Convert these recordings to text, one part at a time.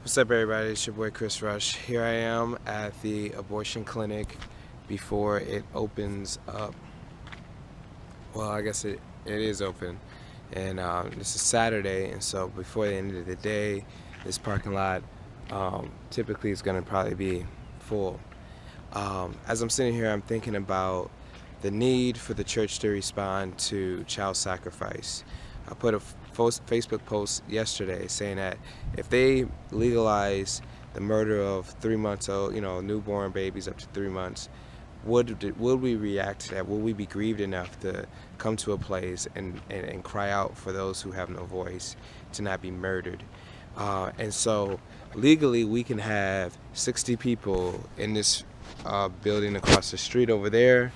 What's up, everybody? It's your boy Chris Rush. Here I am at the abortion clinic before it opens up. Well, I guess it is open, and this is Saturday, and so before the end of the day, this parking lot typically is going to probably be full. As I'm sitting here, I'm thinking about the need for the church to respond to child sacrifice. I put a Facebook post yesterday saying that if they legalize the murder of 3 months old, newborn babies up to 3 months, would we react to that? Will we be grieved enough to come to a place and cry out for those who have no voice to not be murdered? And so legally we can have 60 people in this building across the street over there,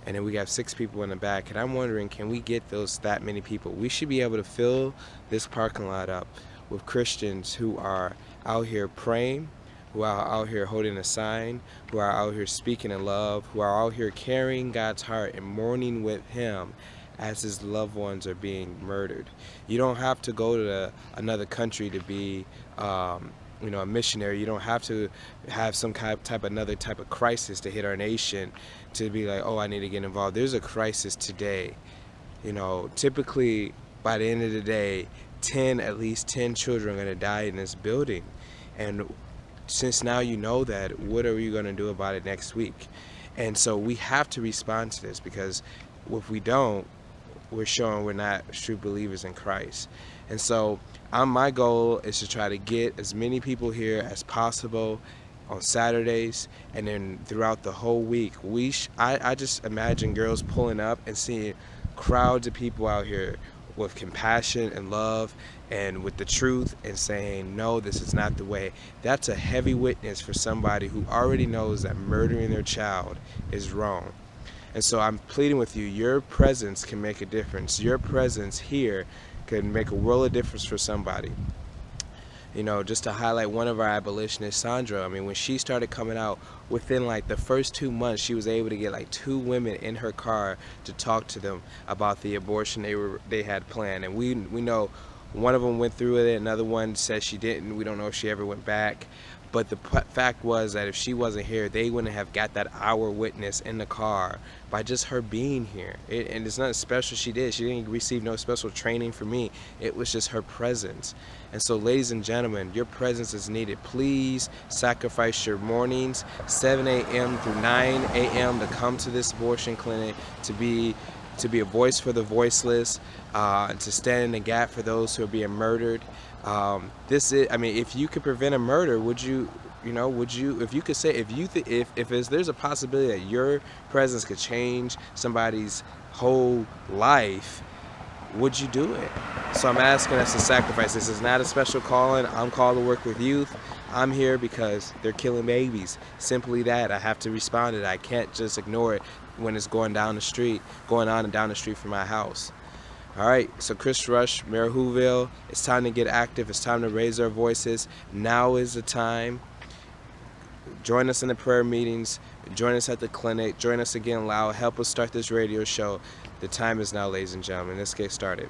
and then we have 6 people in the back, and I'm wondering, can we get that many people? We should be able to fill this parking lot up with Christians who are out here praying, who are out here holding a sign, who are out here speaking in love, who are out here carrying God's heart and mourning with Him as His loved ones are being murdered. You don't have to go to another country to be a missionary. You don't have to have some another type of crisis to hit our nation to be like, oh, I need to get involved. There's a crisis today. Typically by the end of the day, at least 10 children are going to die in this building. And since now you know that, what are you going to do about it next week? And so we have to respond to this, because if we don't, we're showing we're not true believers in Christ. And so my goal is to try to get as many people here as possible on Saturdays, and then throughout the whole week. I just imagine girls pulling up and seeing crowds of people out here with compassion and love and with the truth, and saying, no, this is not the way. That's a heavy witness for somebody who already knows that murdering their child is wrong. And so I'm pleading with you, your presence can make a difference. Your presence here could make a world of difference for somebody. Just to highlight one of our abolitionists, Sandra, when she started coming out, within the first 2 months, she was able to get 2 women in her car to talk to them about the abortion they had planned. And we know one of them went through with it, another one said she didn't. We don't know if she ever went back. But the fact was that if she wasn't here, they wouldn't have got that hour witness in the car by just her being here. And it's nothing special she did. She didn't receive no special training from me. It was just her presence. And so, ladies and gentlemen, your presence is needed. Please sacrifice your mornings, 7 a.m. through 9 a.m. to come to this abortion clinic, to be a voice for the voiceless, to stand in the gap for those who are being murdered. If you could prevent a murder, there's a possibility that your presence could change somebody's whole life, would you do it? So I'm asking us to sacrifice. This is not a special calling. I'm called to work with youth. I'm here because they're killing babies. Simply that. I have to respond to that. I can't just ignore it when it's going on and down the street from my house. All right, so Chris Rush, Mayor Whoville, it's time to get active. It's time to raise our voices. Now is the time. Join us in the prayer meetings. Join us at the clinic. Join us again loud. Help us start this radio show. The time is now, ladies and gentlemen. Let's get started.